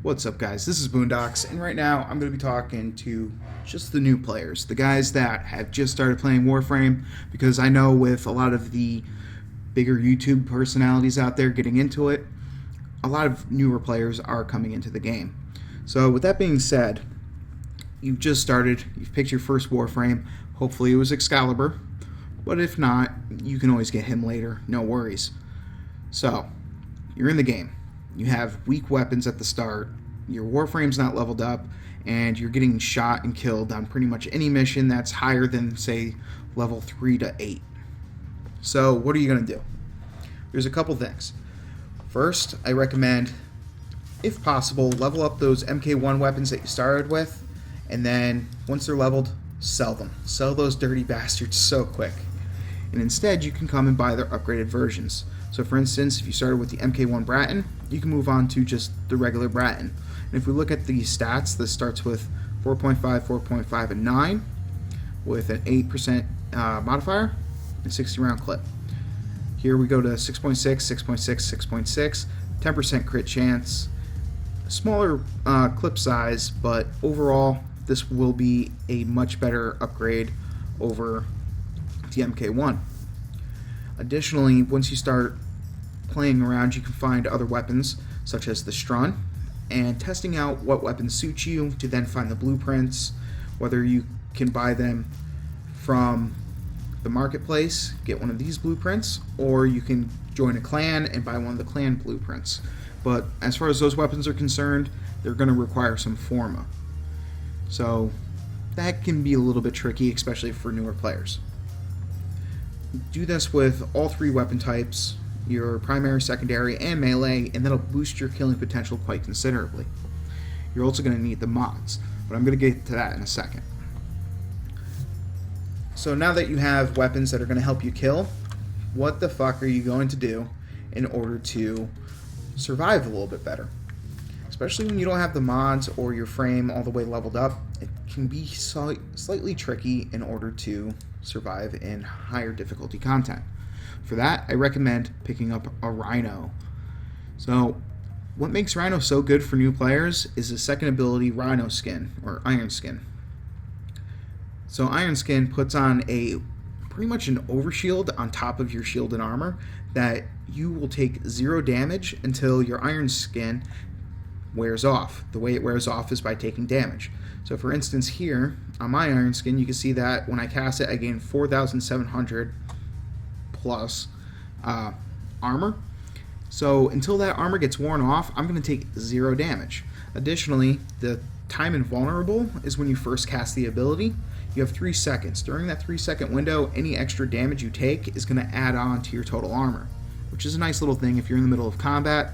What's up, guys? This is Boondocks, and right now I'm going to be talking to just the new players, the guys that have just started playing Warframe, because I know with a lot of the bigger YouTube personalities out there getting into it, a lot of newer players are coming into the game. So with that being said, you've just started, you've picked your first Warframe, hopefully it was Excalibur, but if not, you can always get him later, no worries. So, you're in the game. You have weak weapons at the start, your Warframe's not leveled up, and you're getting shot and killed on pretty much any mission that's higher than, say, level 3 to 8. So, what are you going to do? There's a couple things. First, I recommend, if possible, level up those MK1 weapons that you started with, and then, once they're leveled, sell them. Sell those dirty bastards so quick. And instead, you can come and buy their upgraded versions. So for instance, if you started with the MK1 Bratton, you can move on to just the regular Bratton. And if we look at the stats, this starts with 4.5, 4.5, and 9, with an 8% modifier and 60 round clip. Here we go to 6.6, 6.6, 6.6, 10% crit chance, smaller clip size, but overall this will be a much better upgrade over the MK1. Additionally, once you start playing around, you can find other weapons, such as the Strun, and testing out what weapons suit you to then find the blueprints, whether you can buy them from the marketplace, get one of these blueprints, or you can join a clan and buy one of the clan blueprints. But as far as those weapons are concerned, they're going to require some forma. So that can be a little bit tricky, especially for newer players. Do this with all three weapon types, your primary, secondary, and melee, and that'll boost your killing potential quite considerably. You're also going to need the mods, but I'm going to get to that in a second. So now that you have weapons that are going to help you kill, what the fuck are you going to do in order to survive a little bit better? Especially when you don't have the mods or your frame all the way leveled up, it can be slightly tricky in order to survive in higher difficulty content. For that, I recommend picking up a Rhino. So, what makes Rhino so good for new players is the second ability Rhino Skin, or Iron Skin. So Iron Skin puts on pretty much an overshield on top of your shield and armor that you will take 0 damage until your Iron Skin wears off. The way it wears off is by taking damage. So for instance here, on my Iron Skin, you can see that when I cast it, I gain 4,700 plus armor. So until that armor gets worn off, I'm going to take 0 damage. Additionally, the time invulnerable is when you first cast the ability. You have 3 seconds. During that 3-second window, any extra damage you take is going to add on to your total armor, which is a nice little thing if you're in the middle of combat.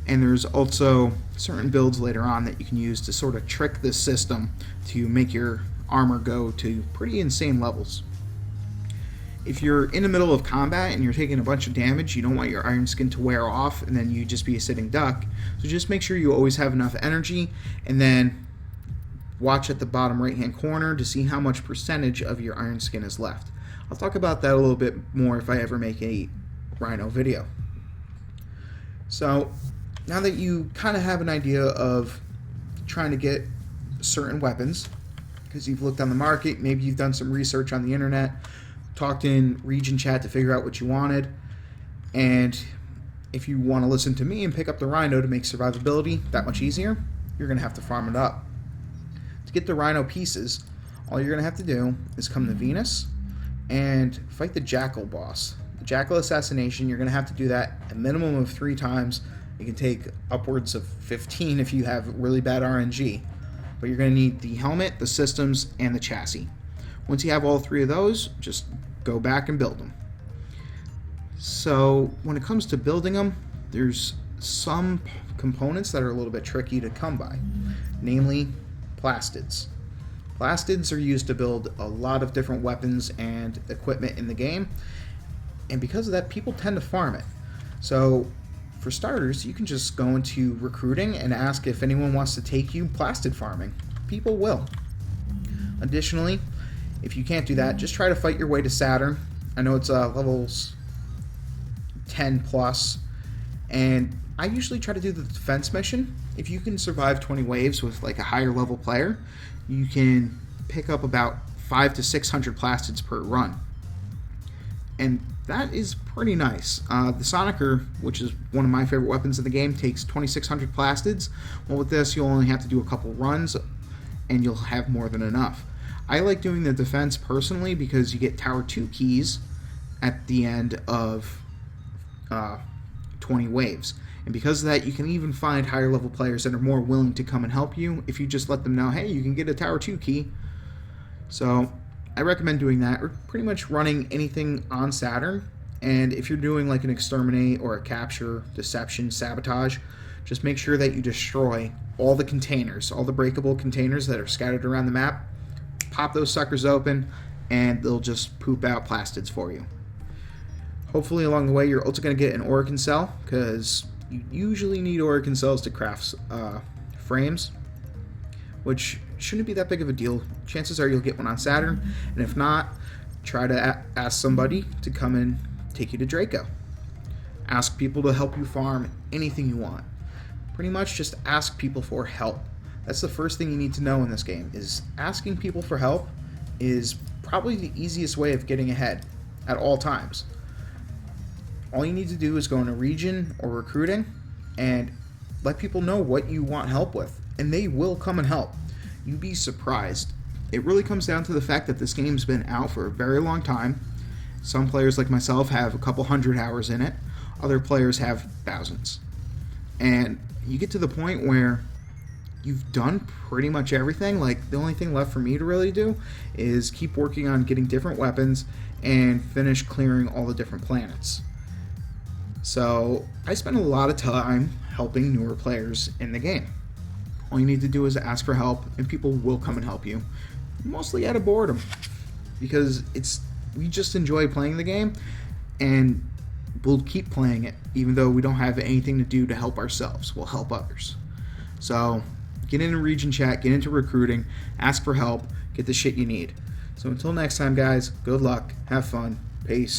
And there's also certain builds later on that you can use to sort of trick the system to make your armor go to pretty insane levels. If you're in the middle of combat and you're taking a bunch of damage, you don't want your Iron Skin to wear off and then you just be a sitting duck. So just make sure you always have enough energy, and then watch at the bottom right hand corner to see how much percentage of your Iron Skin is left. I'll talk about that a little bit more if I ever make a Rhino video. So now that you kind of have an idea of trying to get certain weapons, because you've looked on the market, maybe you've done some research on the internet, talked in region chat to figure out what you wanted, and if you want to listen to me and pick up the Rhino to make survivability that much easier, you're going to have to farm it up. To get the Rhino pieces, all you're going to have to do is come to Venus and fight the Jackal boss. The Jackal assassination, you're going to have to do that a minimum of 3 times. It can take upwards of 15 if you have really bad RNG. But you're going to need the helmet, the systems, and the chassis. Once you have all 3 of those, just go back and build them. So when it comes to building them, there's some components that are a little bit tricky to come by, namely plastids. Plastids are used to build a lot of different weapons and equipment in the game, and because of that, people tend to farm it. So for starters, you can just go into recruiting and ask if anyone wants to take you plastid farming. People will. Additionally, if you can't do that, just try to fight your way to Saturn. I know it's levels 10 plus, and I usually try to do the defense mission. If you can survive 20 waves with like a higher level player, you can pick up about 500 to 600 plastids per run. And that is pretty nice. The Sonicer, which is one of my favorite weapons in the game, takes 2,600 plastids. Well, with this, you'll only have to do a couple runs, and you'll have more than enough. I like doing the defense personally because you get Tower 2 keys at the end of 20 waves. And because of that, you can even find higher level players that are more willing to come and help you if you just let them know, hey, you can get a Tower 2 key. So I recommend doing that, or pretty much running anything on Saturn. And if you're doing like an exterminate or a capture, deception, sabotage, just make sure that you destroy all the containers, all the breakable containers that are scattered around the map. Pop those suckers open, and they'll just poop out plastids for you. Hopefully along the way you're also going to get an Oracle cell, because you usually need Oracle cells to craft frames, which shouldn't be that big of a deal. Chances are you'll get one on Saturn, and if not, try to ask somebody to come and take you to Draco. Ask people to help you farm anything you want. Pretty much just ask people for help. That's the first thing you need to know in this game, is asking people for help is probably the easiest way of getting ahead at all times. All you need to do is go into region or recruiting and let people know what you want help with, and they will come and help. You'd be surprised. It really comes down to the fact that this game's been out for a very long time. Some players like myself have a couple hundred hours in it. Other players have thousands. And you get to the point where you've done pretty much everything. Like, the only thing left for me to really do is keep working on getting different weapons and finish clearing all the different planets. So I spend a lot of time helping newer players in the game. All you need to do is ask for help, and people will come and help you, mostly out of boredom, because we just enjoy playing the game, and we'll keep playing it even though we don't have anything to do to help ourselves. We'll help others. So get into region chat, get into recruiting, ask for help, get the shit you need. So until next time, guys, good luck, have fun, peace.